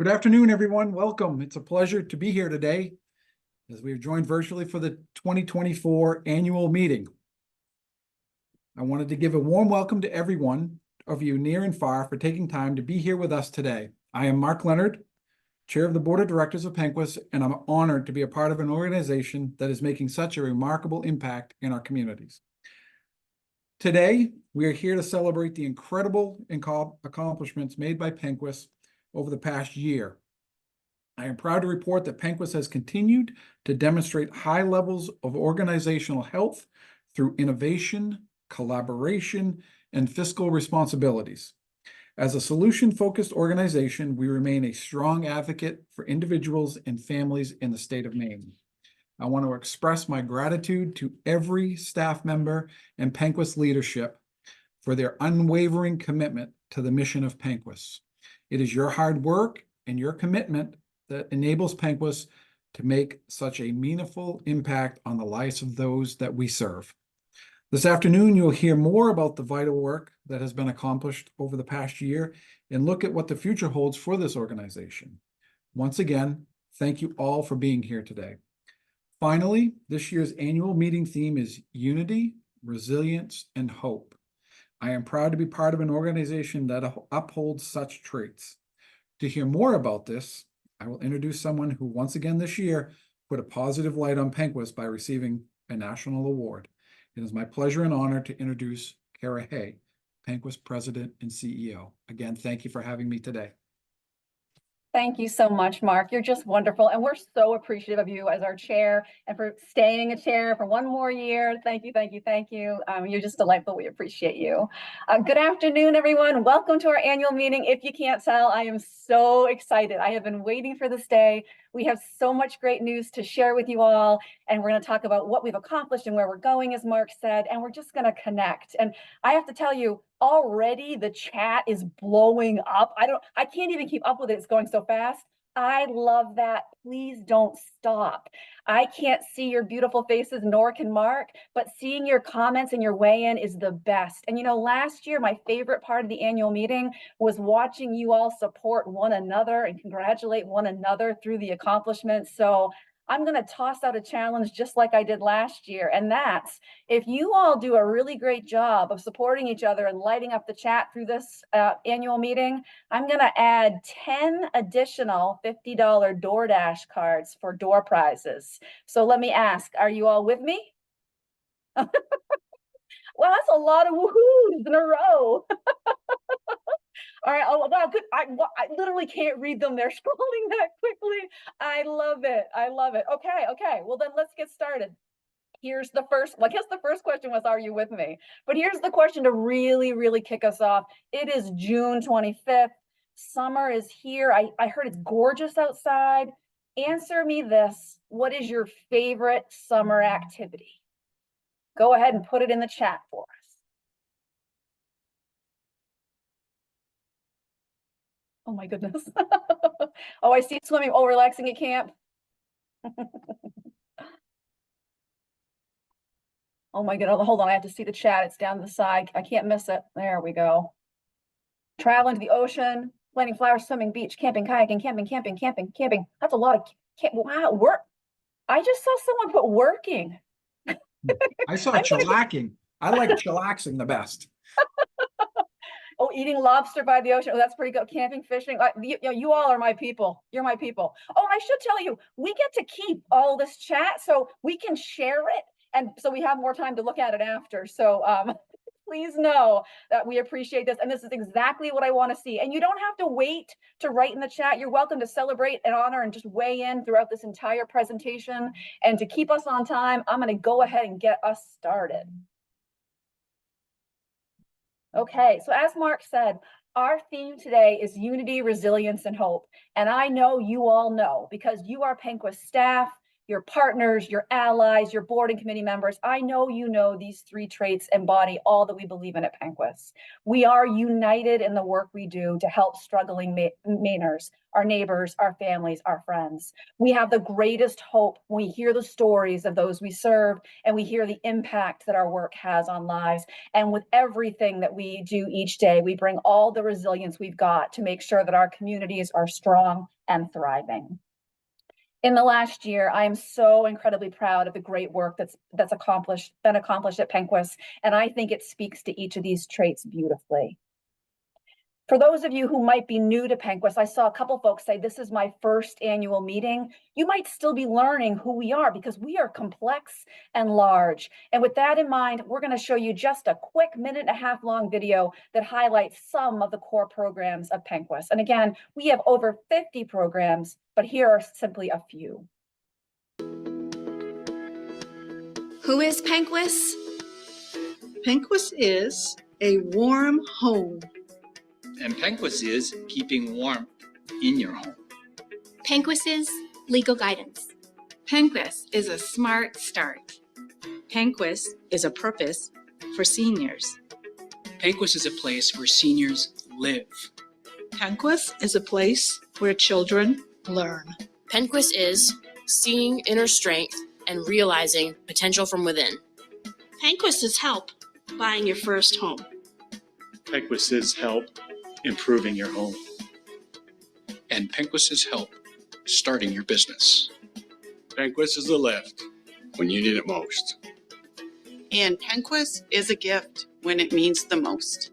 Good afternoon, everyone. Welcome. It's a pleasure to be here today as we've joined virtually for the 2024 annual meeting. I wanted to give a warm welcome to everyone of you near and far for taking time to be here with us today. I am Mark Leonard, Chair of the Board of Directors of Penquis, and I'm honored to be a part of an organization that is making such a remarkable impact in our communities. Today, we are here to celebrate the incredible accomplishments made by Penquis over the past year. I am proud to report that Penquis has continued to demonstrate high levels of organizational health through innovation, collaboration, and fiscal responsibilities. As a solution-focused organization, we remain a strong advocate for individuals and families in the state of Maine. I want to express my gratitude to every staff member and Penquis leadership for their unwavering commitment to the mission of Penquis. It is your hard work and your commitment that enables Penquis to make such a meaningful impact on the lives of those that we serve. This afternoon, you'll hear more about the vital work that has been accomplished over the past year and look at what the future holds for this organization. Once again, thank you all for being here today. Finally, this year's annual meeting theme is Unity, Resilience, and Hope. I am proud to be part of an organization that upholds such traits. To hear more about this, I will introduce someone who once again this year put a positive light on Penquis by receiving a national award. It is my pleasure and honor to introduce Kara Hay, Penquis President and CEO. Again, thank you for having me today. Thank you so much, Mark. You're just wonderful. And we're so appreciative of you as our chair and for staying a chair for one more year. Thank you, thank you, thank you. You're just delightful. We appreciate you. Good afternoon, everyone. Welcome to our annual meeting. If you can't tell, I am so excited. I have been waiting for this day. We have so much great news to share with you all, and we're going to talk about what we've accomplished and where we're going, as Mark said, and we're just going to connect. And I have to tell you, already the chat is blowing up. I can't even keep up with it. It's going so fast. I love that. Please don't stop. I can't see your beautiful faces, nor can Mark, but seeing your comments and your weigh-in is the best. And you know, last year, my favorite part of the annual meeting was watching you all support one another and congratulate one another through the accomplishments. So I'm going to toss out a challenge just like I did last year. And that's, if you all do a really great job of supporting each other and lighting up the chat through this annual meeting, I'm going to add 10 additional $50 DoorDash cards for door prizes. So let me ask, are you all with me? Well, that's a lot of woohoos in a row. All right. Oh, wow. Good. I literally can't read them. They're scrolling that quickly. I love it. I love it. Okay. Well, then let's get started. Here's the first, well, I guess the first question was, are you with me? But here's the question to really kick us off. It is June 25th. Summer is here. I heard it's gorgeous outside. Answer me this. What is your favorite summer activity? Go ahead and put it in the chat for us. Oh my goodness. Oh, I see swimming. Oh, relaxing at camp. Oh my goodness. Hold on. I have to see the chat. It's down the side. I can't miss it. There we go. Traveling to the ocean, planting flowers, swimming, beach, camping, kayaking, camping. That's a lot of wow, work. I just saw someone put working. I saw chillaxing. I like chillaxing the best. Oh, eating lobster by the ocean. Oh, that's pretty good. Camping, fishing. You all are my people. You're my people. Oh, I should tell you, we get to keep all this chat so we can share it. And so we have more time to look at it after. So please know that we appreciate this. And this is exactly what I want to see. And you don't have to wait to write in the chat. You're welcome to celebrate and honor and just weigh in throughout this entire presentation. And to keep us on time, I'm going to go ahead and get us started. Okay, so as Mark said, our theme today is unity, resilience, and hope. And I know you all know because you are Penquis staff, your partners, your allies, your board and committee members. I know you know these three traits embody all that we believe in at Penquis. We are united in the work we do to help struggling Mainers, our neighbors, our families, our friends. We have the greatest hope when we hear the stories of those we serve and we hear the impact that our work has on lives. And with everything that we do each day, we bring all the resilience we've got to make sure that our communities are strong and thriving. In the last year, I am so incredibly proud of the great work that's been accomplished at Penquis, and I think it speaks to each of these traits beautifully. For those of you who might be new to Penquis, I saw a couple folks say, this is my first annual meeting. You might still be learning who we are because we are complex and large. And with that in mind, we're going to show you just a quick 1.5-minute long video that highlights some of the core programs of Penquis. And again, we have over 50 programs, but here are simply a few. Who is Penquis? Penquis is a warm home. And Penquis is keeping warmth in your home. Penquis is legal guidance. Penquis is a smart start. Penquis is a purpose for seniors. Penquis is a place where seniors live. Penquis is a place where children learn. Penquis is seeing inner strength and realizing potential from within. Penquis is help buying your first home. Penquis is help improving your home. And Penquis is help starting your business. Penquis is a lift when you need it most. And Penquis is a gift when it means the most.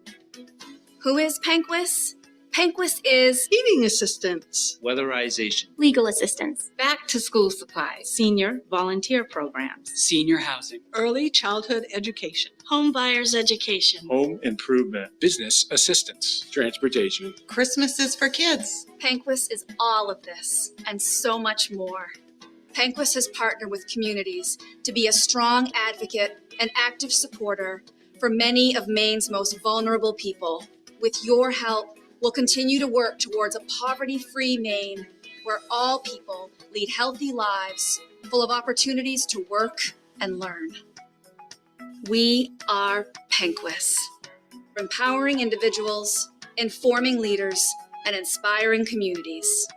Who is Penquis? Penquis is Heating assistance, Weatherization, legal assistance, Back to school supplies, senior volunteer programs, Senior housing, early childhood education, Home buyer's education. Home improvement, business assistance, transportation. Christmas is for kids. Penquis is all of this and so much more. Penquis has partnered with communities to be a strong advocate and active supporter for many of Maine's most vulnerable people. With your help, we'll continue to work towards a poverty-free Maine where all people lead healthy lives full of opportunities to work and learn. We are Penquis, empowering individuals, informing leaders, and inspiring communities.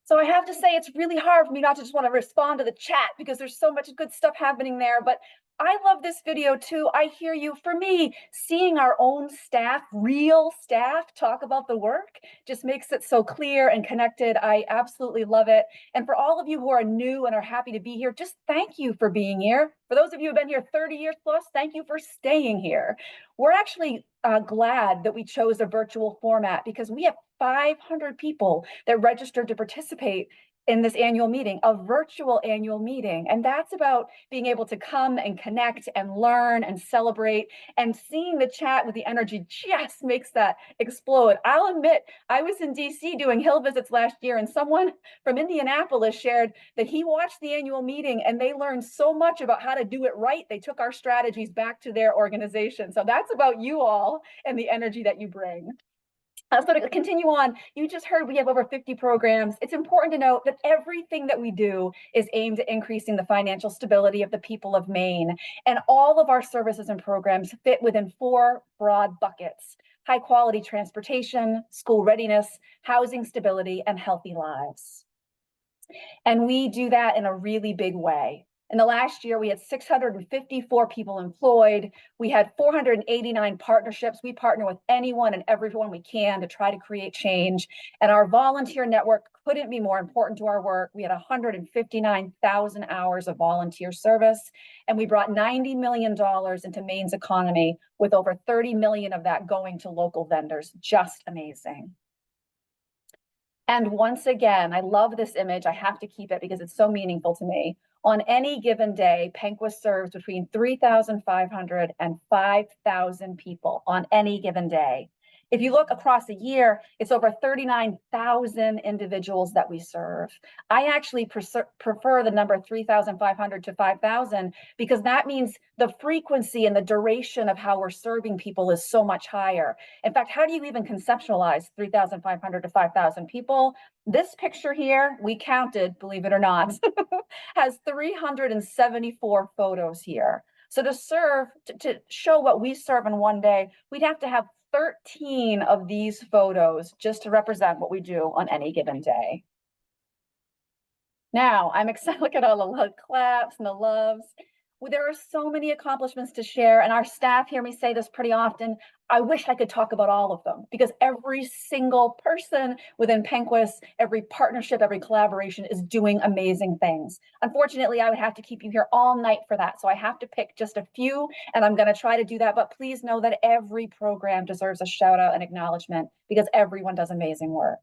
So I have to say, it's really hard for me not to just want to respond to the chat because there's so much good stuff happening there. But I love this video too. I hear you. For me, seeing our own staff, real staff, talk about the work just makes it so clear and connected. I absolutely love it. And for all of you who are new and are happy to be here, just thank you for being here. For those of you who have been here 30 years plus, thank you for staying here. We're actually glad that we chose a virtual format because we have 500 people that registered to participate in this annual meeting, a virtual annual meeting. And that's about being able to come and connect and learn and celebrate, and seeing the chat with the energy just makes that explode. I'll admit, I was in DC doing Hill visits last year, and someone from Indianapolis shared that he watched the annual meeting and they learned so much about how to do it right. They took our strategies back to their organization. So that's about you all and the energy that you bring. So to continue on, you just heard we have over 50 programs. It's important to note that everything that we do is aimed at increasing the financial stability of the people of Maine. And all of our services and programs fit within 4 broad buckets: high quality transportation, school readiness, housing stability, and healthy lives. And we do that in a really big way. In the last year, we had 654 people employed. We had 489 partnerships. We partner with anyone and everyone we can to try to create change. And our volunteer network couldn't be more important to our work. We had 159,000 hours of volunteer service, and we brought $90 million into Maine's economy, with over 30 million of that going to local vendors. Just amazing. And once again, I love this image. I have to keep it because it's so meaningful to me. On any given day, Penquis serves between 3,500 and 5,000 people on any given day. If you look across the year, it's over 39,000 individuals that we serve. I actually prefer the number 3,500 to 5,000 because that means the frequency and the duration of how we're serving people is so much higher. In fact, how do you even conceptualize 3,500 to 5,000 people? This picture here, we counted, believe it or not, has 374 photos here. So to show what we serve in one day, we'd have to have 13 of these photos just to represent what we do on any given day. Now, I'm excited. Look at all the claps and the loves. Well, there are so many accomplishments to share, and our staff hear me say this pretty often. I wish I could talk about all of them because every single person within Penquis, every partnership, every collaboration is doing amazing things. Unfortunately, I would have to keep you here all night for that. So I have to pick just a few, and I'm going to try to do that. But please know that every program deserves a shout out and acknowledgement because everyone does amazing work.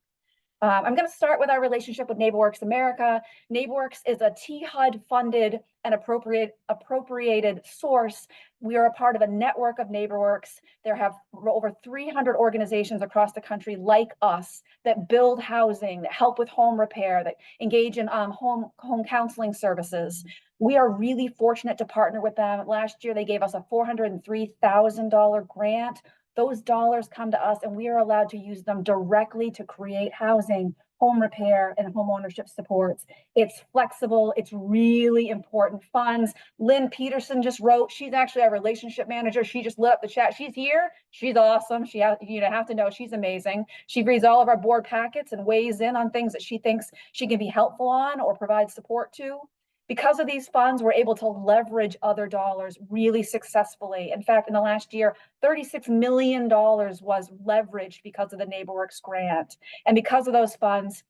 I'm going to start with our relationship with NeighborWorks America. NeighborWorks is a THUD funded and appropriated source. We are a part of a network of NeighborWorks. There have over 300 organizations across the country like us that build housing, that help with home repair, that engage in home counseling services. We are really fortunate to partner with them. Last year, they gave us a $403,000 grant. Those dollars come to us and we are allowed to use them directly to create housing, home repair, and home ownership supports. It's flexible. It's really important funds. Lynn Peterson just wrote, she's actually our relationship manager. She just lit up the chat. She's here. She's awesome. You have to know she's amazing. She reads all of our board packets and weighs in on things that she thinks she can be helpful on or provide support to. Because of these funds, we're able to leverage other dollars really successfully. In fact, in the last year, $36 million was leveraged because of the NeighborWorks grant. And because of those funds,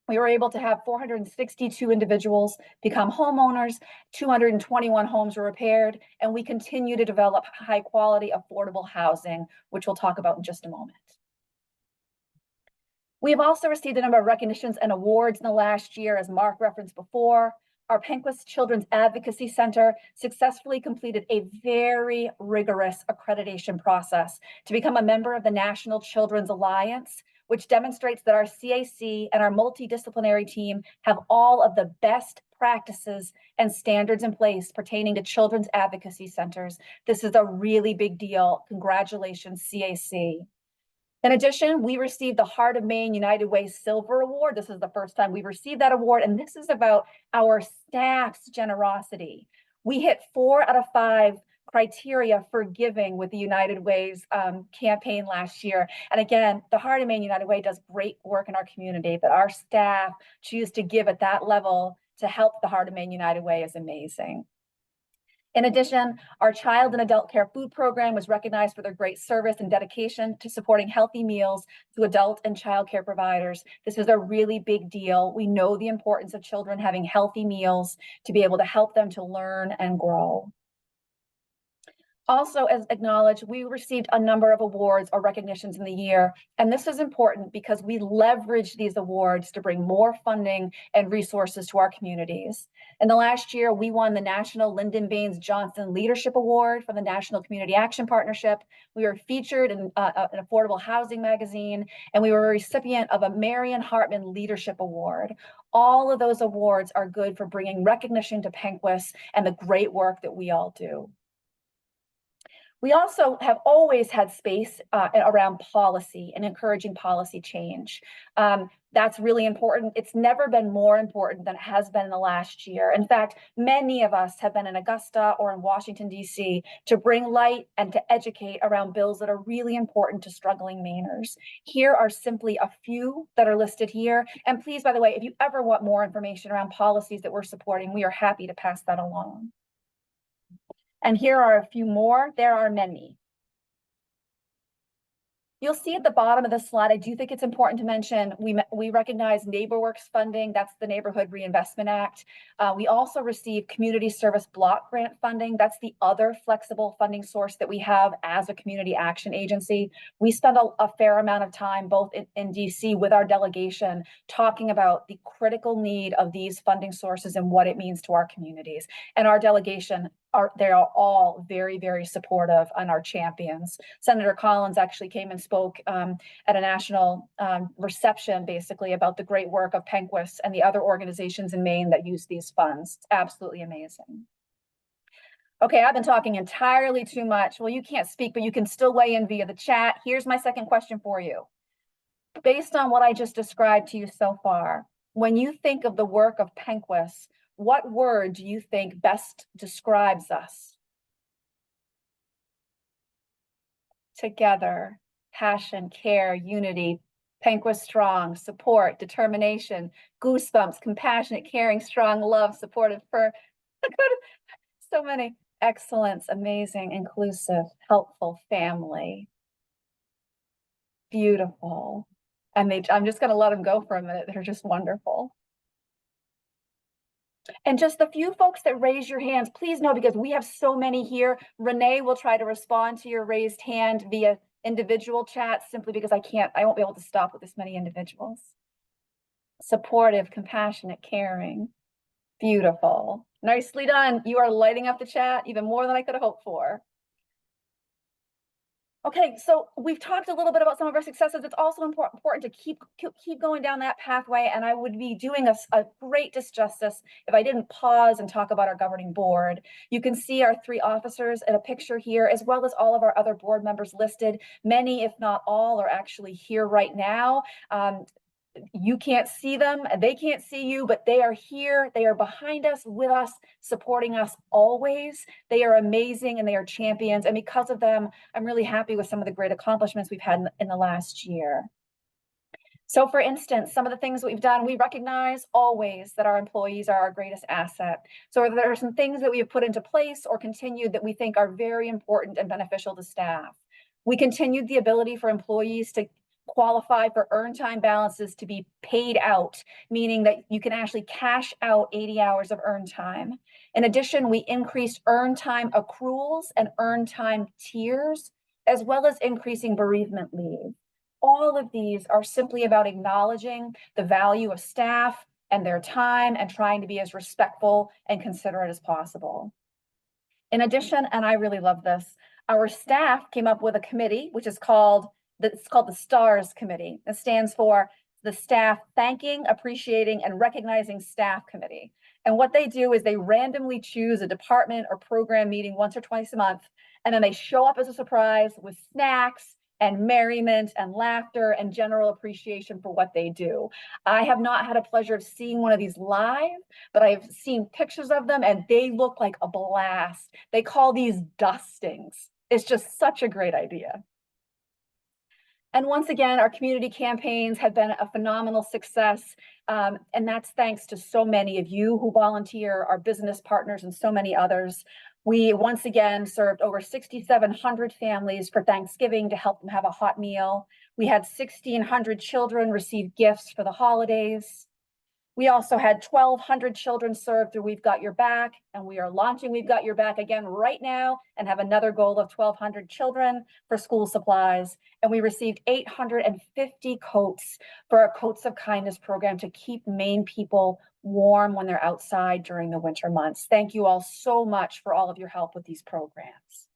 we were able to have 462 individuals become homeowners, 221 homes were repaired, and we continue to develop high quality, affordable housing, which we'll talk about in just a moment. We have also received a number of recognitions and awards in the last year, as Mark referenced before. Our Penquis Children's Advocacy Center successfully completed a very rigorous accreditation process to become a member of the National Children's Alliance, which demonstrates that our CAC and our multidisciplinary team have all of the best practices and standards in place pertaining to children's advocacy centers. This is a really big deal. Congratulations, CAC. In addition, we received the Heart of Maine United Way Silver Award. This is the first time we've received that award, and this is about our staff's generosity. We hit 4 out of 5 criteria for giving with the United Way's campaign last year. And again, the Heart of Maine United Way does great work in our community, but our staff choose to give at that level to help the Heart of Maine United Way is amazing. In addition, our child and adult care food program was recognized for their great service and dedication to supporting healthy meals to adult and child care providers. This is a really big deal. We know the importance of children having healthy meals to be able to help them to learn and grow. Also, as acknowledged, we received a number of awards or recognitions in the year, and this is important because we leverage these awards to bring more funding and resources to our communities. In the last year, we won the National Lyndon Baines Johnson Leadership Award from the National Community Action Partnership. We were featured in an Affordable Housing magazine, and we were a recipient of a Marion Hartman Leadership Award. All of those awards are good for bringing recognition to Penquis and the great work that we all do. We also have always had space around policy and encouraging policy change. That's really important. It's never been more important than it has been in the last year. In fact, many of us have been in Augusta or in Washington, D.C. to bring light and to educate around bills that are really important to struggling Mainers. Here are simply a few that are listed here. And please, by the way, if you ever want more information around policies that we're supporting, we are happy to pass that along. And here are a few more. There are many. You'll see at the bottom of the slide, I do think it's important to mention, we recognize NeighborWorks funding. That's the Neighborhood Reinvestment Act. We also receive Community Service Block Grant funding. That's the other flexible funding source that we have as a community action agency. We spend a fair amount of time both in DC with our delegation talking about the critical need of these funding sources and what it means to our communities. And our delegation they are all very, very supportive and our champions. Senator Collins actually came and spoke at a national reception, basically, about the great work of Penquis and the other organizations in Maine that use these funds. It's absolutely amazing. Okay, I've been talking entirely too much. Well, you can't speak, but you can still weigh in via the chat. Here's my second question for you. Based on what I just described to you so far, when you think of the work of Penquis, what word do you think best describes us? Together, passion, care, unity, Penquis strong, support, determination, goosebumps, compassionate, caring, strong, love, supportive, for so many. Excellence, amazing, inclusive, helpful, family. Beautiful. And I'm just going to let them go for a minute. They're just wonderful. And just the few folks that raise your hands, please know, because we have so many here, Renee will try to respond to your raised hand via individual chat, simply because I won't be able to stop with this many individuals. Supportive, compassionate, caring. Beautiful. Nicely done. You are lighting up the chat even more than I could have hoped for. Okay, so we've talked a little bit about some of our successes. It's also important to keep going down that pathway, and I would be doing us a great disjustice if I didn't pause and talk about our governing board. You can see our 3 officers in a picture here, as well as all of our other board members listed. Many, if not all, are actually here right now. You can't see them, they can't see you, but they are here. They are behind us, with us, supporting us always. They are amazing and they are champions. And because of them, I'm really happy with some of the great accomplishments we've had in the last year. So for instance, some of the things that we've done, we recognize always that our employees are our greatest asset. So there are some things that we have put into place or continued that we think are very important and beneficial to staff. We continued the ability for employees to qualify for earned time balances to be paid out, meaning that you can actually cash out 80 hours of earned time. In addition, we increased earned time accruals and earned time tiers, as well as increasing bereavement leave. All of these are simply about acknowledging the value of staff and their time and trying to be as respectful and considerate as possible. In addition, and I really love this, our staff came up with a committee, which is called the STARS Committee. It stands for the Staff Thanking, Appreciating, and Recognizing Staff Committee. And what they do is they randomly choose a department or program meeting once or twice a month, and then they show up as a surprise with snacks and merriment and laughter and general appreciation for what they do. I have not had a pleasure of seeing one of these live, but I've seen pictures of them and they look like a blast. They call these dustings. It's just such a great idea. And once again, our community campaigns have been a phenomenal success. And that's thanks to so many of you who volunteer, our business partners, and so many others. We once again served over 6,700 families for Thanksgiving to help them have a hot meal. We had 1,600 children receive gifts for the holidays. We also had 1,200 children served through We've Got Your Back, and we are launching We've Got Your Back again right now and have another goal of 1,200 children for school supplies. And we received 850 coats for our Coats of Kindness program to keep Maine people warm when they're outside during the winter months. Thank you all so much for all of your help with these programs.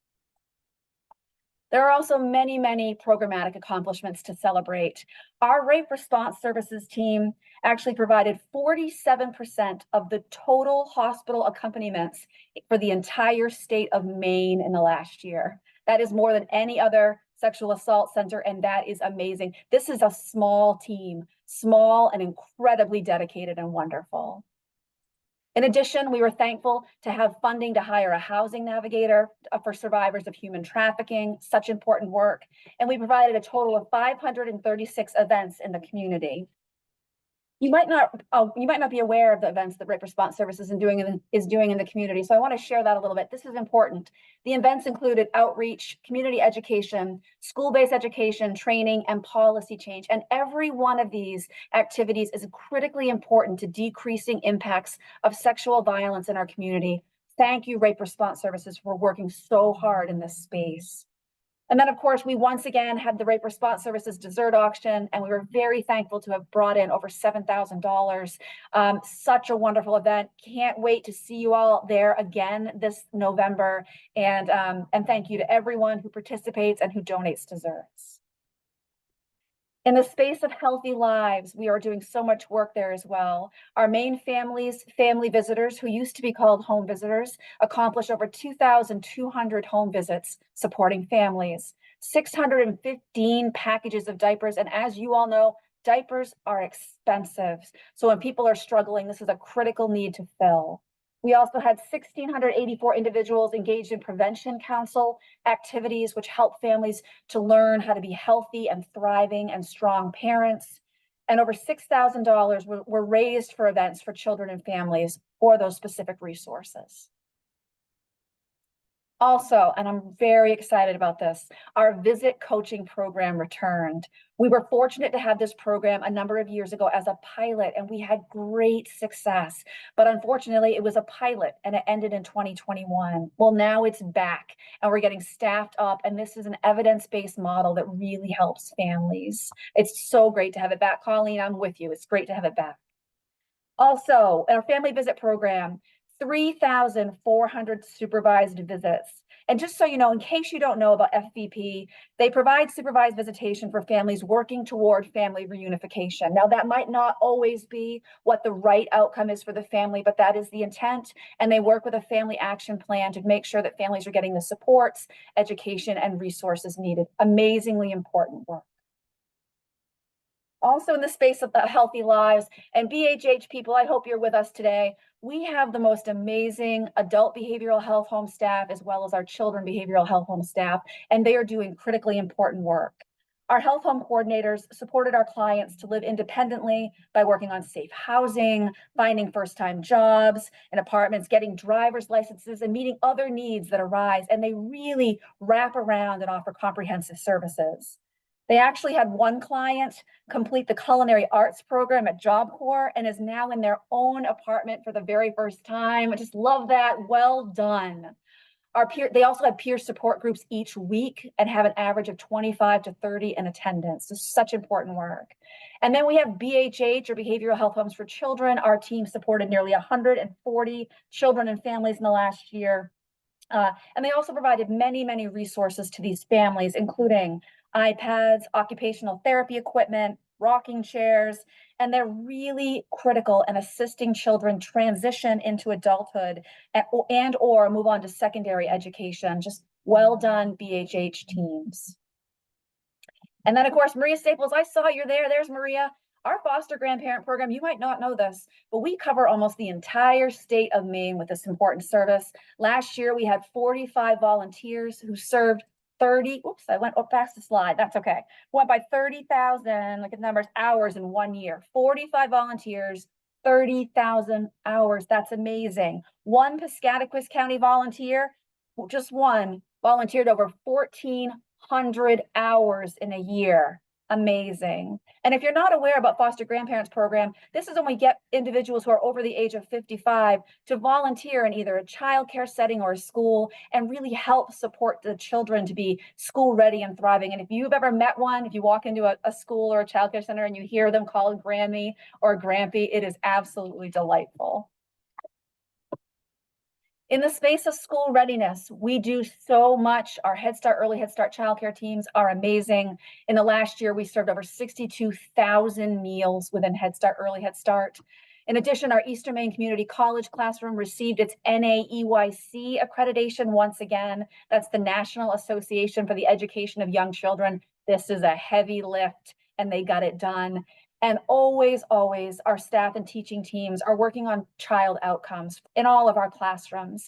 There are also many, many programmatic accomplishments to celebrate. Our rape response services team actually provided 47% of the total hospital accompaniments for the entire state of Maine in the last year. That is more than any other sexual assault center, and that is amazing. This is a small team, small and incredibly dedicated and wonderful. In addition, we were thankful to have funding to hire a housing navigator for survivors of human trafficking, such important work. And we provided a total of 536 events in the community. You might not be aware of the events that Rape Response Services is doing in the community. So I want to share that a little bit. This is important. The events included outreach, community education, school-based education, training, and policy change. And every one of these activities is critically important to decreasing impacts of sexual violence in our community. Thank you, Rape Response Services, for working so hard in this space. And then, of course, we once again had the Rape Response Services dessert auction, and we were very thankful to have brought in over $7,000. Such a wonderful event. Can't wait to see you all there again this November. And thank you to everyone who participates and who donates desserts. In the space of healthy lives, we are doing so much work there as well. Our main family visitors, who used to be called home visitors, accomplished over 2,200 home visits supporting families, 615 packages of diapers. And as you all know, diapers are expensive. So when people are struggling, this is a critical need to fill. We also had 1,684 individuals engaged in prevention council activities, which help families to learn how to be healthy and thriving and strong parents. And over $6,000 were raised for events for children and families for those specific resources. Also, and I'm very excited about this, our visit coaching program returned. We were fortunate to have this program a number of years ago as a pilot, and we had great success. But unfortunately, it was a pilot and it ended in 2021. Well, now it's back and we're getting staffed up, and this is an evidence-based model that really helps families. It's so great to have it back. Colleen, I'm with you. It's great to have it back. Also, in our family visit program, 3,400 supervised visits. And just so you know, in case you don't know about FVP, they provide supervised visitation for families working toward family reunification. Now, that might not always be what the right outcome is for the family, but that is the intent. And they work with a family action plan to make sure that families are getting the supports, education, and resources needed. Amazingly important work. Also in the space of the healthy lives and BHH people, I hope you're with us today. We have the most amazing adult behavioral health home staff as well as our children behavioral health home staff, and they are doing critically important work. Our health home coordinators supported our clients to live independently by working on safe housing, finding first-time jobs and apartments, getting driver's licenses, and meeting other needs that arise. And they really wrap around and offer comprehensive services. They actually had one client complete the culinary arts program at Job Corps and is now in their own apartment for the very first time. I just love that. Well done. They also have peer support groups each week and have an average of 25 to 30 in attendance. So such important work. And then we have BHH, or Behavioral Health Homes for Children. Our team supported nearly 140 children and families in the last year. And they also provided many, many resources to these families, including iPads, occupational therapy equipment, rocking chairs, and they're really critical in assisting children transition into adulthood and or move on to secondary education. Just well done, BHH teams. And then, of course, Maria Staples, I saw you're there. There's Maria. Our foster grandparent program, you might not know this, but we cover almost the entire state of Maine with this important service. Last year, we had 45 volunteers who served 30, oops, I went past the slide, that's okay. Went by 30,000, look at the numbers, hours in 1 year. 45 volunteers, 30,000 hours, that's amazing. One Piscataquis County volunteer, just one, volunteered over 1,400 hours in a year. Amazing. And if you're not aware about foster grandparents program, this is when we get individuals who are over the age of 55 to volunteer in either a childcare setting or a school and really help support the children to be school ready and thriving. And if you've ever met one, if you walk into a school or a childcare center and you hear them called Grammy or Grampy, it is absolutely delightful. In the space of school readiness, we do so much. Our Head Start, Early Head Start childcare teams are amazing. In the last year, we served over 62,000 meals within Head Start, Early Head Start. In addition, our Eastern Maine Community College classroom received its NAEYC accreditation once again. That's the National Association for the Education of Young Children. This is a heavy lift, and they got it done. And always, always, our staff and teaching teams are working on child outcomes in all of our classrooms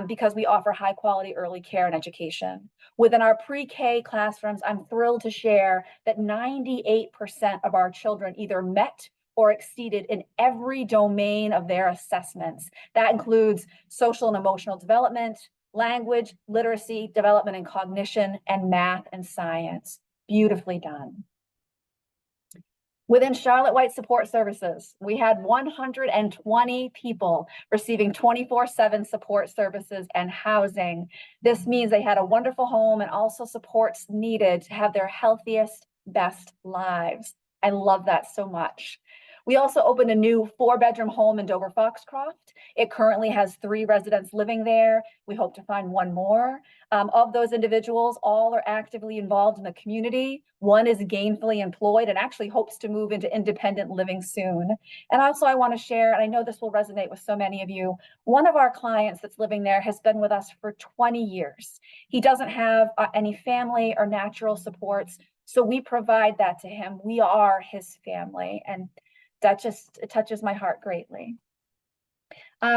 because we offer high quality early care and education. Within our pre-K classrooms, I'm thrilled to share that 98% of our children either met or exceeded in every domain of their assessments. That includes social and emotional development, language, literacy, development and cognition, and math and science. Beautifully done. Within Charlotte White Support Services, we had 120 people receiving 24/7 support services and housing. This means they had a wonderful home and also supports needed to have their healthiest, best lives. I love that so much. We also opened a new 4-bedroom home in Dover Foxcroft. It currently has 3 residents living there. We hope to find 1 more. Of those individuals, all are actively involved in the community. 1 is gainfully employed and actually hopes to move into independent living soon. And also I want to share, and I know this will resonate with so many of you, one of our clients that's living there has been with us for 20 years. He doesn't have any family or natural supports, so we provide that to him. We are his family, and that just touches my heart greatly.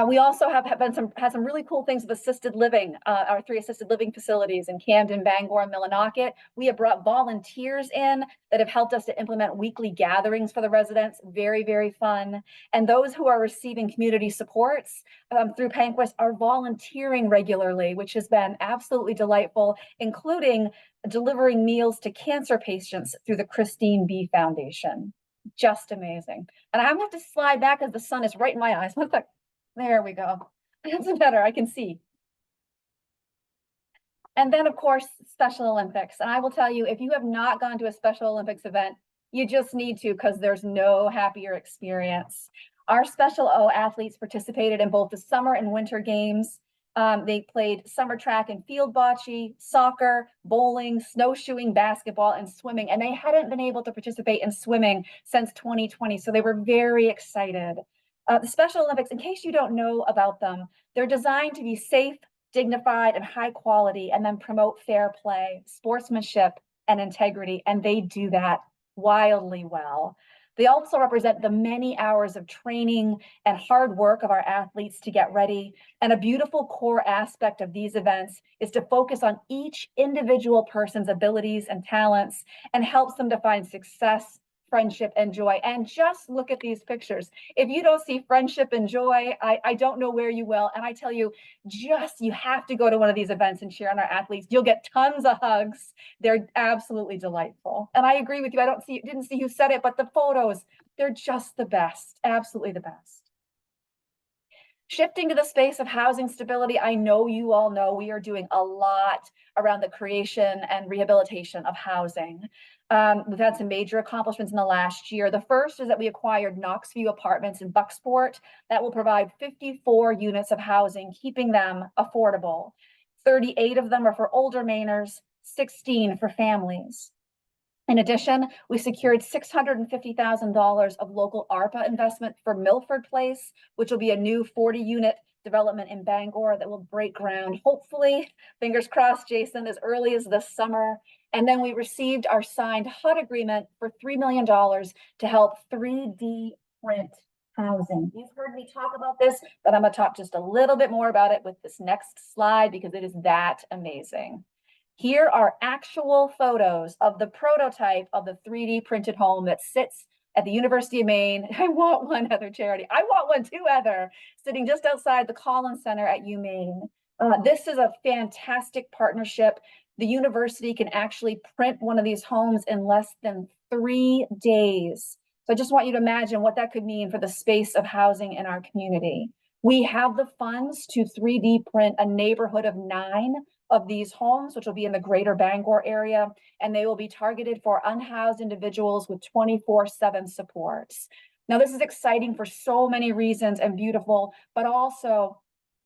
We also have had some really cool things with assisted living, our 3 assisted living facilities in Camden, Bangor, and Millinocket. We have brought volunteers in that have helped us to implement weekly gatherings for the residents. Very, very fun. And those who are receiving community supports through Penquis are volunteering regularly, which has been absolutely delightful, including delivering meals to cancer patients through the Christine B. Foundation. Just amazing. And I'm going to have to slide back as the sun is right in my eyes. One sec. There we go. That's better. I can see. And then, of course, Special Olympics. And I will tell you, if you have not gone to a Special Olympics event, you just need to, because there's no happier experience. Our Special O athletes participated in both the summer and winter games. They played summer track and field bocce, soccer, bowling, snowshoeing, basketball, and swimming. And they hadn't been able to participate in swimming since 2020. So they were very excited. The Special Olympics, in case you don't know about them, they're designed to be safe, dignified, and high quality, and then promote fair play, sportsmanship, and integrity. And they do that wildly well. They also represent the many hours of training and hard work of our athletes to get ready. And a beautiful core aspect of these events is to focus on each individual person's abilities and talents and helps them to find success, friendship, and joy. And just look at these pictures. If you don't see friendship and joy, I don't know where you will. And I tell you, you have to go to one of these events and cheer on our athletes. You'll get tons of hugs. They're absolutely delightful. And I agree with you. Didn't see who said it, but the photos, they're just the best. Absolutely the best. Shifting to the space of housing stability, I know you all know we are doing a lot around the creation and rehabilitation of housing. We've had some major accomplishments in the last year. The first is that we acquired Knoxview Apartments in Bucksport that will provide 54 units of housing, keeping them affordable. 38 of them are for older Mainers, 16 for families. In addition, we secured $650,000 of local ARPA investment for Milford Place, which will be a new 40-unit development in Bangor that will break ground, hopefully, fingers crossed, Jason, as early as this summer. And then we received our signed HUD agreement for $3 million to help 3D print housing. You've heard me talk about this, but I'm going to talk just a little bit more about it with this next slide because it is that amazing. Here are actual photos of the prototype of the 3D printed home that sits at the University of Maine. I want one, Heather Charity. I want one too, Heather, sitting just outside the Collins Center at UMaine. This is a fantastic partnership. The university can actually print one of these homes in less than 3 days. So I just want you to imagine what that could mean for the space of housing in our community. We have the funds to 3D print a neighborhood of 9 of these homes, which will be in the greater Bangor area, and they will be targeted for unhoused individuals with 24/7 supports. Now, this is exciting for so many reasons and beautiful, but also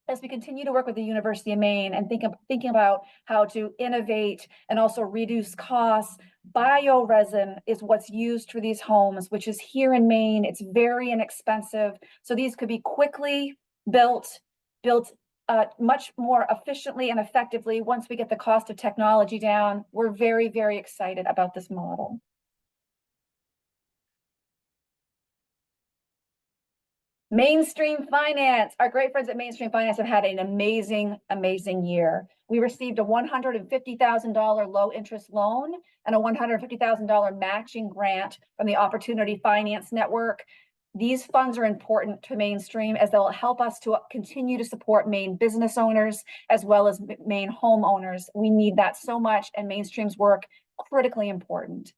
as we continue to work with the University of Maine and thinking about how to innovate and also reduce costs, bioresin is what's used for these homes, which is here in Maine. It's very inexpensive. So these could be quickly built much more efficiently and effectively once we get the cost of technology down. We're very, very excited about this model. Mainstream Finance. Our great friends at Mainstream Finance have had an amazing, amazing year. We received a $150,000 low interest loan and a $150,000 matching grant from the Opportunity Finance Network. These funds are important to Mainstream as they'll help us to continue to support Maine business owners as well as Maine homeowners. We need that so much, and Mainstream's work critically important.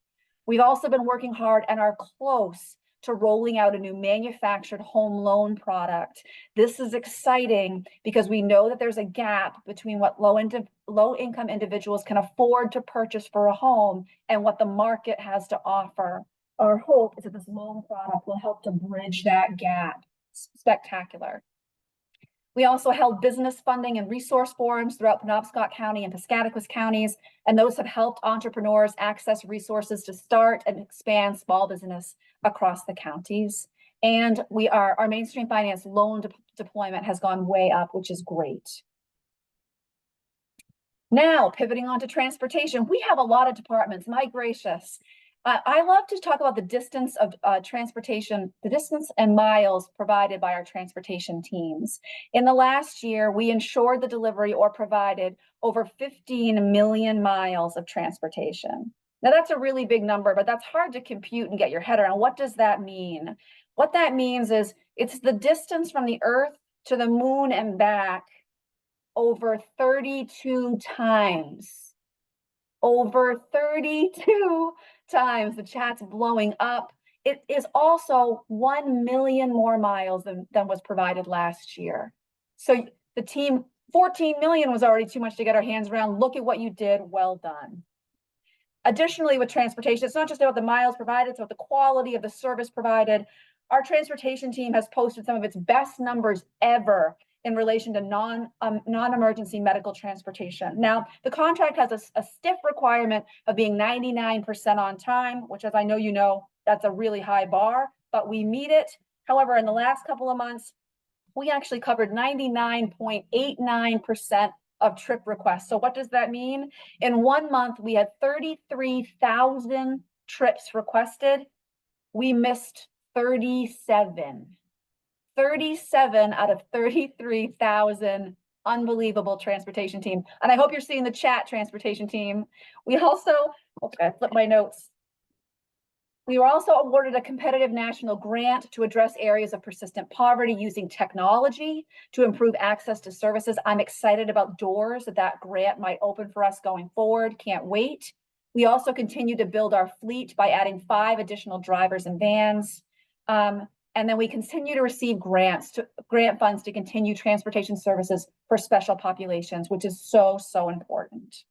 We've also been working hard and are close to rolling out a new manufactured home loan product. This is exciting because we know that there's a gap between what low-income individuals can afford to purchase for a home and what the market has to offer. Our hope is that this loan product will help to bridge that gap. Spectacular. We also held business funding and resource forums throughout Penobscot County and Piscataquis counties, and those have helped entrepreneurs access resources to start and expand small business across the counties. And our mainstream finance loan deployment has gone way up, which is great. Now, pivoting on to transportation, we have a lot of departments, my gracious. I love to talk about the distance of transportation, the distance and miles provided by our transportation teams. In the last year, we ensured the delivery or provided over 15 million miles of transportation. Now that's a really big number, but that's hard to compute and get your head around. What does that mean? What that means is it's the distance from the Earth to the moon and back over 32 times. Over 32 times. The chat's blowing up. It is also 1 million more miles than was provided last year. So the team, 14 million was already too much to get our hands around. Look at what you did. Well done. Additionally, with transportation, it's not just about the miles provided, it's about the quality of the service provided. Our transportation team has posted some of its best numbers ever in relation to non-emergency medical transportation. Now, the contract has a stiff requirement of being 99% on time, which, as I know you know, that's a really high bar, but we meet it. However, in the last couple of months, we actually covered 99.89% of trip requests. So what does that mean? In 1 month, we had 33,000 trips requested. We missed 37. 37 out of 33,000. Unbelievable transportation team. And I hope you're seeing the chat, transportation team. We also, okay, I flipped my notes. We were also awarded a competitive national grant to address areas of persistent poverty using technology to improve access to services. I'm excited about doors that grant might open for us going forward. Can't wait. We also continue to build our fleet by adding 5 additional drivers and vans. And then we continue to receive grant funds to continue transportation services for special populations, which is so, so important.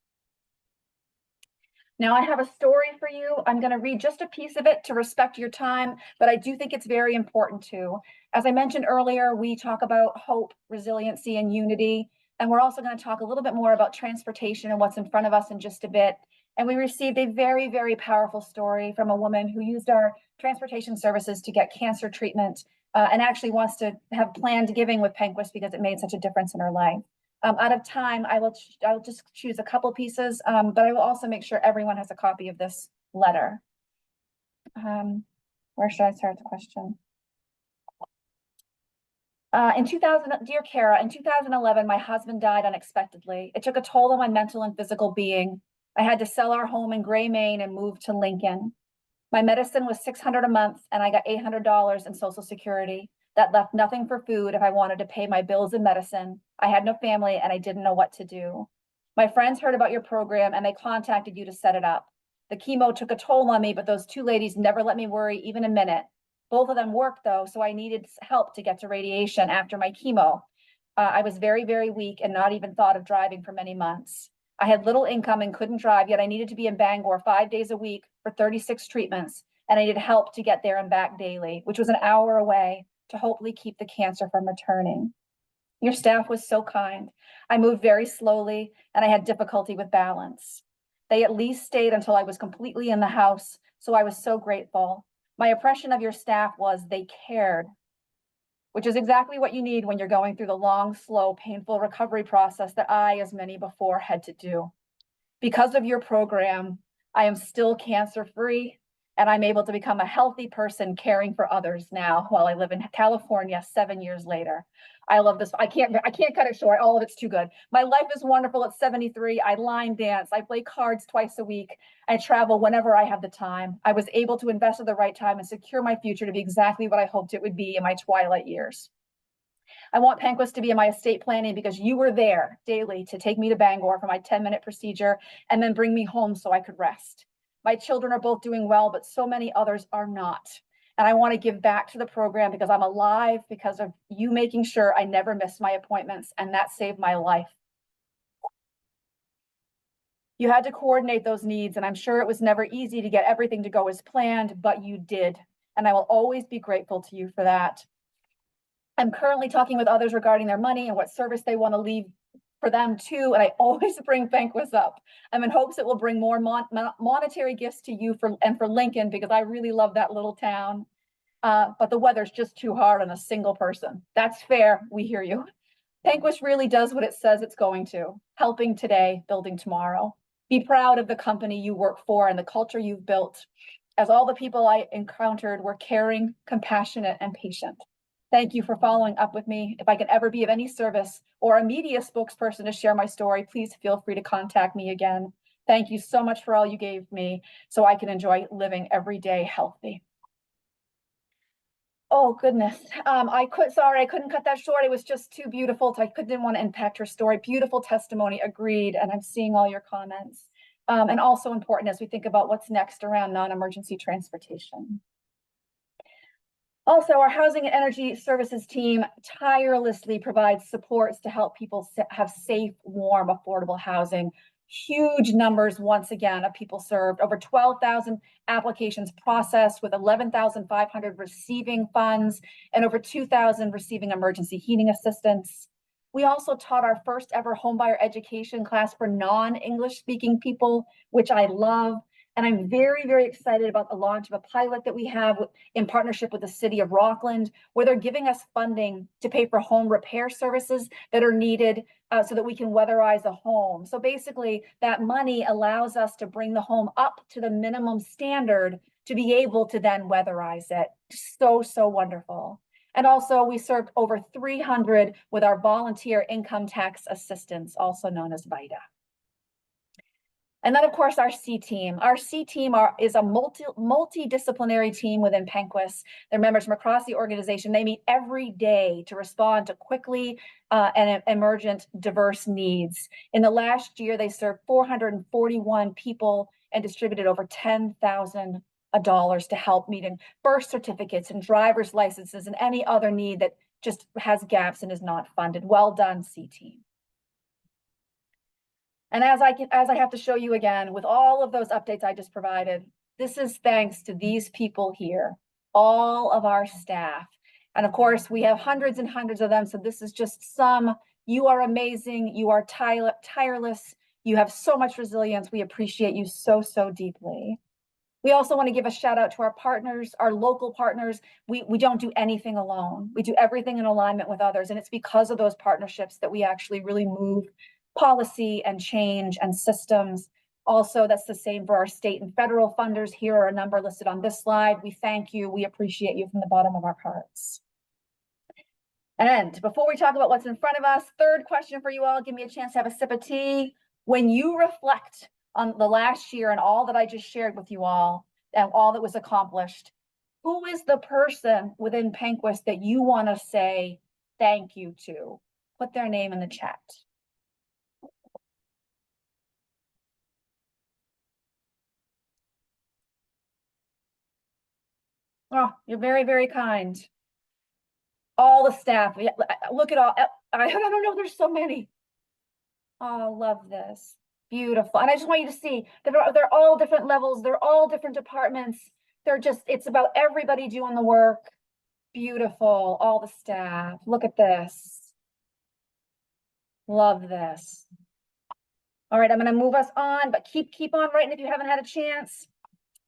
Now I have a story for you. I'm going to read just a piece of it to respect your time, but I do think it's very important too. As I mentioned earlier, we talk about hope, resiliency, and unity. And we're also going to talk a little bit more about transportation and what's in front of us in just a bit. And we received a very, very powerful story from a woman who used our transportation services to get cancer treatment and actually wants to have planned giving with Penquis because it made such a difference in her life. Out of time, I'll just choose a couple pieces, but I will also make sure everyone has a copy of this letter. Where should I start the question? Dear Kara, in 2011, my husband died unexpectedly. It took a toll on my mental and physical being. I had to sell our home in Gray, Maine and move to Lincoln. My medicine was $600 a month and I got $800 in Social Security. That left nothing for food if I wanted to pay my bills and medicine. I had no family and I didn't know what to do. My friends heard about your program and they contacted you to set it up. The chemo took a toll on me, but those 2 ladies never let me worry even a minute. Both of them worked though, so I needed help to get to radiation after my chemo. I was very, very weak and not even thought of driving for many months. I had little income and couldn't drive, yet I needed to be in Bangor 5 days a week for 36 treatments, and I needed help to get there and back daily, which was an hour away, to hopefully keep the cancer from returning. Your staff was so kind. I moved very slowly, and I had difficulty with balance. They at least stayed until I was completely in the house, so I was so grateful. My impression of your staff was they cared, which is exactly what you need when you're going through the long, slow, painful recovery process that I, as many before, had to do. Because of your program, I am still cancer-free, and I'm able to become a healthy person caring for others now while I live in California 7 years later. I love this. I can't cut it short. All of it's too good. My life is wonderful at 73. I line dance. I play cards twice a week. I travel whenever I have the time. I was able to invest at the right time and secure my future to be exactly what I hoped it would be in my twilight years. I want Penquis to be in my estate planning because you were there daily to take me to Bangor for my 10-minute procedure and then bring me home so I could rest. My children are both doing well, but so many others are not. And I want to give back to the program because I'm alive because of you making sure I never miss my appointments, and that saved my life. You had to coordinate those needs, and I'm sure it was never easy to get everything to go as planned, but you did. And I will always be grateful to you for that. I'm currently talking with others regarding their money and what service they want to leave for them too. And I always bring Penquis up. I'm in hopes it will bring more monetary gifts to you and for Lincoln, because I really love that little town. But the weather's just too hard on a single person. That's fair. We hear you. Penquis really does what it says it's going to, helping today, building tomorrow. Be proud of the company you work for and the culture you've built, as all the people I encountered were caring, compassionate, and patient. Thank you for following up with me. If I can ever be of any service or a media spokesperson to share my story, please feel free to contact me again. Thank you so much for all you gave me so I can enjoy living every day healthy. Oh goodness, I couldn't cut that short. It was just too beautiful. I didn't want to impact her story. Beautiful testimony, agreed. And I'm seeing all your comments. And also important as we think about what's next around non-emergency transportation. Also, our Housing and Energy Services team tirelessly provides supports to help people have safe, warm, affordable housing. Huge numbers, once again, of people served. Over 12,000 applications processed, with 11,500 receiving funds and over 2,000 receiving emergency heating assistance. We also taught our first ever homebuyer education class for non-English speaking people, which I love. And I'm very, very excited about the launch of a pilot that we have in partnership with the city of Rockland, where they're giving us funding to pay for home repair services that are needed so that we can weatherize a home. So basically, that money allows us to bring the home up to the minimum standard to be able to then weatherize it. So, so wonderful. And also, we served over 300 with our volunteer income tax assistance, also known as VITA. And then, of course, our C team. Our C team is a multidisciplinary team within Penquis. They're members from across the organization. They meet every day to respond to quickly and emergent diverse needs. In the last year, they served 441 people and distributed over $10,000 to help meeting birth certificates and driver's licenses and any other need that just has gaps and is not funded. Well done, C team. And as I have to show you again, with all of those updates I just provided, this is thanks to these people here, all of our staff. And of course, we have hundreds and hundreds of them, so this is just some. You are amazing. You are tireless. You have so much resilience. We appreciate you so, so deeply. We also want to give a shout out to our partners, our local partners. We don't do anything alone. We do everything in alignment with others. And it's because of those partnerships that we actually really move policy and change and systems. Also, that's the same for our state and federal funders. Here are a number listed on this slide. We thank you. We appreciate you from the bottom of our hearts. And before we talk about what's in front of us, third question for you all, give me a chance to have a sip of tea. When you reflect on the last year and all that I just shared with you all and all that was accomplished, who is the person within Penquis that you want to say thank you to? Put their name in the chat. Oh, you're very, very kind. All the staff, look at all, I don't know, there's so many. Oh, love this. Beautiful. And I just want you to see that they're all different levels. They're all different departments. It's about everybody doing the work. Beautiful. All the staff. Look at this. Love this. All right, I'm going to move us on, but keep on writing if you haven't had a chance.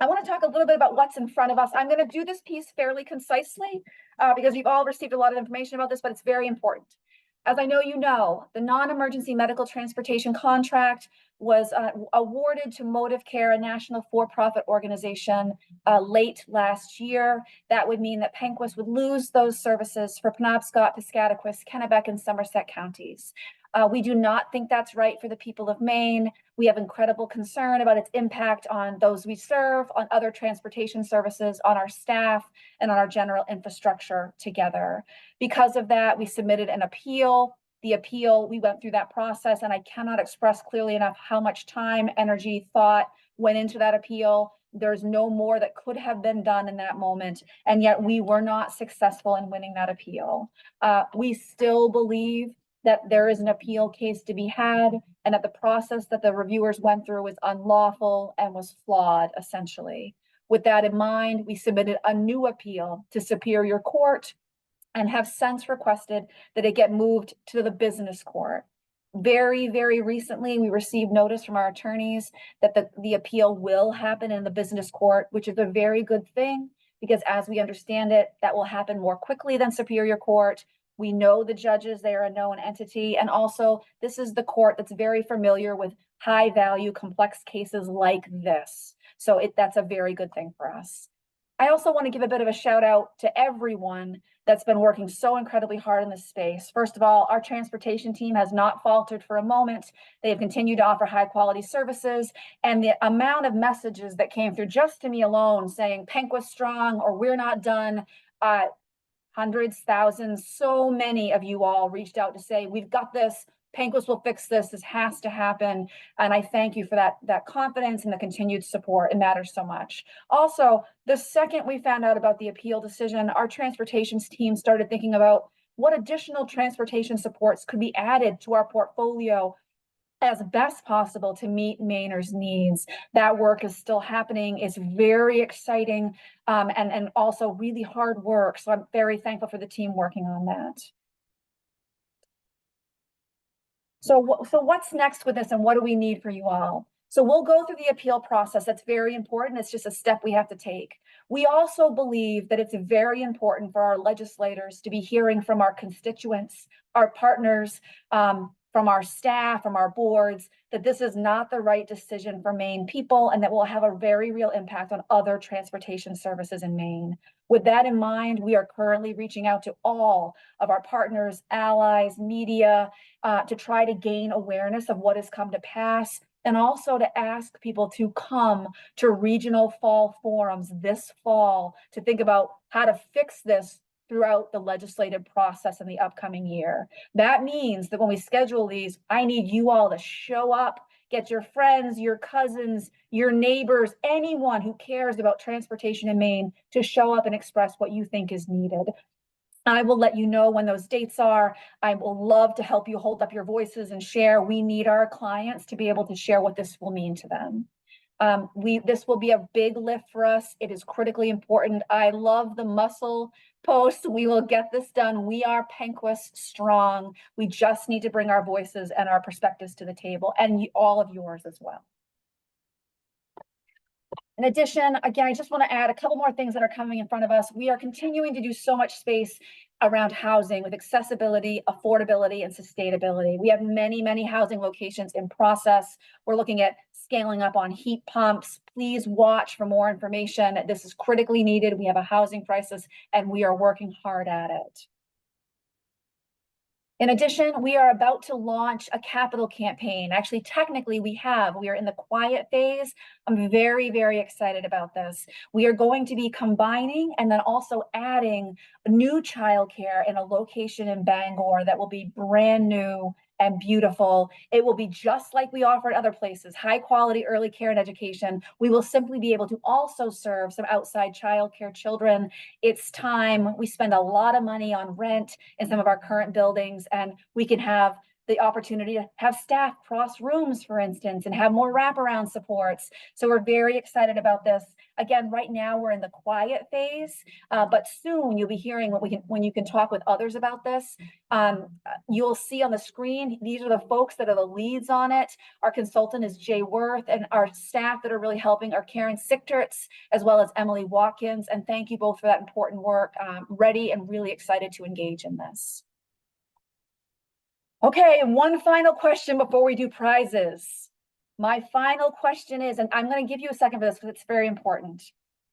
I want to talk a little bit about what's in front of us. I'm going to do this piece fairly concisely because you've all received a lot of information about this, but it's very important. As I know you know, the non-emergency medical transportation contract was awarded to Motive Care, a national for-profit organization, late last year. That would mean that Penquis would lose those services for Penobscot, Piscataquis, Kennebec, and Somerset counties. We do not think that's right for the people of Maine. We have incredible concern about its impact on those we serve, on other transportation services, on our staff, and on our general infrastructure together. Because of that, we submitted an appeal. The appeal, we went through that process, and I cannot express clearly enough how much time, energy, thought went into that appeal. There's no more that could have been done in that moment, and yet we were not successful in winning that appeal. We still believe that there is an appeal case to be had, and that the process that the reviewers went through was unlawful and was flawed, essentially. With that in mind, we submitted a new appeal to Superior Court and have since requested that it get moved to the business court. Very, very recently, we received notice from our attorneys that the appeal will happen in the business court, which is a very good thing, because as we understand it, that will happen more quickly than Superior Court. We know the judges, they are a known entity. And also, this is the court that's very familiar with high value, complex cases like this. So that's a very good thing for us. I also want to give a bit of a shout out to everyone that's been working so incredibly hard in this space. First of all, our transportation team has not faltered for a moment. They have continued to offer high quality services, and the amount of messages that came through just to me alone saying Penquis strong or we're not done, hundreds, thousands, so many of you all reached out to say, we've got this, Penquis will fix this, this has to happen. And I thank you for that confidence and the continued support. It matters so much. Also, the second we found out about the appeal decision, our transportation team started thinking about what additional transportation supports could be added to our portfolio as best possible to meet Mainers' needs. That work is still happening. It's very exciting and also really hard work. So I'm very thankful for the team working on that. So what's next with this and what do we need for you all? So we'll go through the appeal process. That's very important. It's just a step we have to take. We also believe that it's very important for our legislators to be hearing from our constituents, our partners, from our staff, from our boards, that this is not the right decision for Maine people and that will have a very real impact on other transportation services in Maine. With that in mind, we are currently reaching out to all of our partners, allies, media, to try to gain awareness of what has come to pass, and also to ask people to come to regional fall forums this fall to think about how to fix this throughout the legislative process in the upcoming year. That means that when we schedule these, I need you all to show up, get your friends, your cousins, your neighbors, anyone who cares about transportation in Maine to show up and express what you think is needed. I will let you know when those dates are. I will love to help you hold up your voices and share. We need our clients to be able to share what this will mean to them. This will be a big lift for us. It is critically important. I love the muscle post. We will get this done. We are Penquis strong. We just need to bring our voices and our perspectives to the table, and all of yours as well. In addition, again, I just want to add a couple more things that are coming in front of us. We are continuing to do so much space around housing with accessibility, affordability, and sustainability. We have many, many housing locations in process. We're looking at scaling up on heat pumps. Please watch for more information. This is critically needed. We have a housing crisis and we are working hard at it. In addition, we are about to launch a capital campaign. Actually, technically we are in the quiet phase. I'm very, very excited about this. We are going to be combining and then also adding new childcare in a location in Bangor that will be brand new and beautiful. It will be just like we offer at other places, high quality early care and education. We will simply be able to also serve some outside childcare children. It's time. We spend a lot of money on rent in some of our current buildings, and we can have the opportunity to have staff cross rooms, for instance, and have more wraparound supports. So we're very excited about this. Again, right now we're in the quiet phase, but soon you'll be hearing when you can talk with others about this. You'll see on the screen, these are the folks that are the leads on it. Our consultant is Jay Worth, and our staff that are really helping are Karen Sichtertz, as well as Emily Watkins. And thank you both for that important work. Ready and really excited to engage in this. Okay, one final question before we do prizes. My final question is, and I'm going to give you a second for this because it's very important.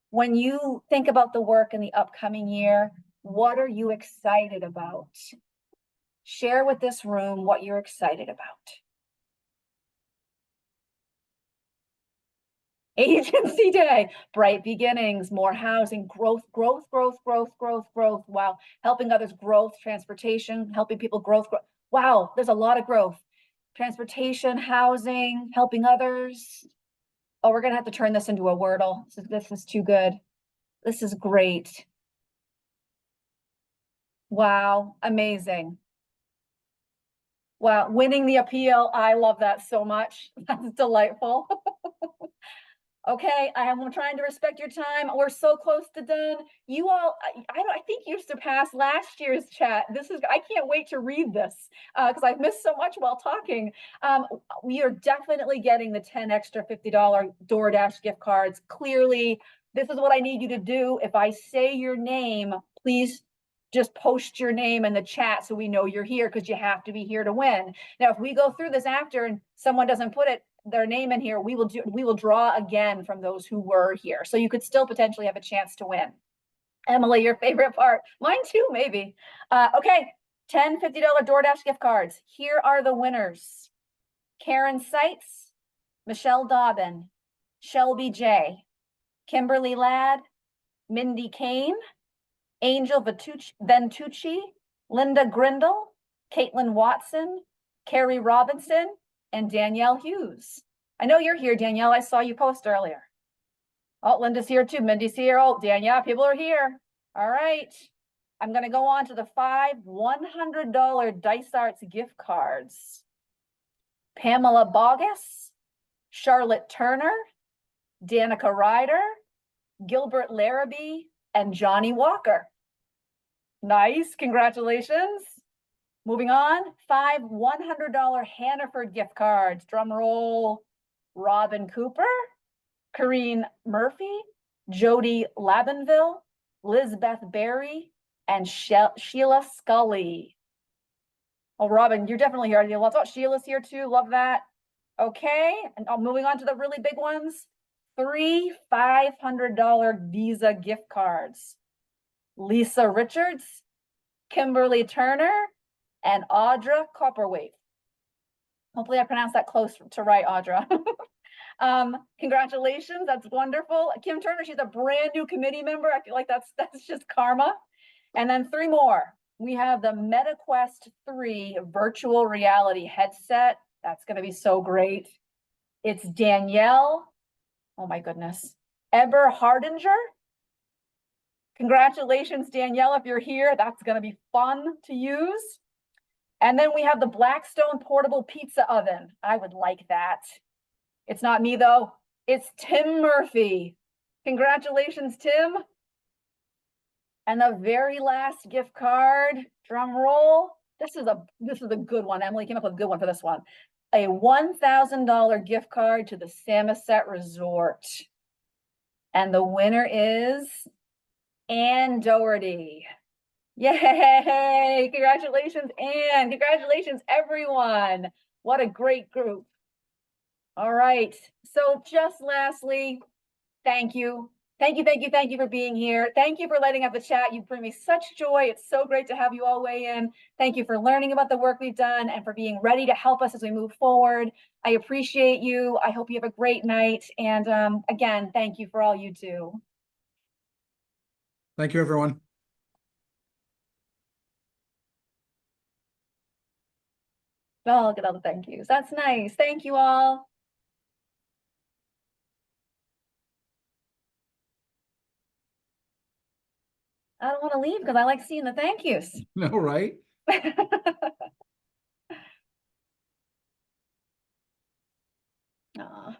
When you think about the work in the upcoming year, what are you excited about? Share with this room what you're excited about. Agency Day, bright beginnings, more housing, growth, while helping others, growth, transportation, helping people, growth. Wow, there's a lot of growth. Transportation, housing, helping others. Oh, we're gonna have to turn this into a Wordle. This is too good. This is great. Wow, amazing. Wow, winning the appeal. I love that so much. That's delightful. Okay, I'm trying to respect your time. We're so close to done. You all, I think you surpassed last year's chat. I can't wait to read this because I've missed so much while talking. We are definitely getting the 10 extra $50 DoorDash gift cards. Clearly, this is what I need you to do. If I say your name, please just post your name in the chat so we know you're here, because you have to be here to win. Now, if we go through this after and someone doesn't put their name in here, we will draw again from those who were here. So you could still potentially have a chance to win. Emily, your favorite part. Mine too, maybe. Okay, 10 $50 DoorDash gift cards. Here are the winners. Karen Seitz, Michelle Dobbin, Shelby J, Kimberly Ladd, Mindy Kane, Angel Ventucci, Linda Grindle, Caitlin Watson, Carrie Robinson, and Danielle Hughes. I know you're here, Danielle. I saw you post earlier. Oh, Linda's here too. Mindy's here. Oh, Danielle, people are here. All right. I'm going to go on to the 5 $100 Dice Arts gift cards. Pamela Bogus, Charlotte Turner, Danica Ryder, Gilbert Larrabee, and Johnny Walker. Nice. Congratulations. Moving on, 5 $100 Hannaford gift cards. Drum roll. Robin Cooper, Corrine Murphy, Jody Labenville, Lizbeth Berry, and Sheila Scully. Oh, Robin, you're definitely here. Oh, Sheila's here too. Love that. Okay, and moving on to the really big ones. 3 $500 Visa gift cards. Lisa Richards, Kimberly Turner, and Audra Copperwaite. Hopefully I pronounced that close to right, Audra. Congratulations, that's wonderful. Kim Turner, she's a brand new committee member. I feel like that's just karma. And then 3 more. We have the MetaQuest 3 virtual reality headset. That's gonna be so great. It's Danielle, oh my goodness, Eber Hardinger. Congratulations, Danielle, if you're here. That's gonna be fun to use. And then we have the Blackstone portable pizza oven. I would like that. It's not me though. It's Tim Murphy. Congratulations, Tim. And the very last gift card, drum roll. This is a good one. Emily came up with a good one for this one. A $1,000 gift card to the Samoset Resort. And the winner is Ann Doherty. Yay! Congratulations, Anne. Congratulations, everyone. What a great group. All right. So just lastly, thank you. Thank you for being here. Thank you for lighting up the chat. You bring me such joy. It's so great to have you all weigh in. Thank you for learning about the work we've done and for being ready to help us as we move forward. I appreciate you. I hope you have a great night. And again, thank you for all you do. Thank you, everyone. Oh, look at all the thank yous. That's nice. Thank you all. I don't want to leave because I like seeing the thank yous. No, right? Aw.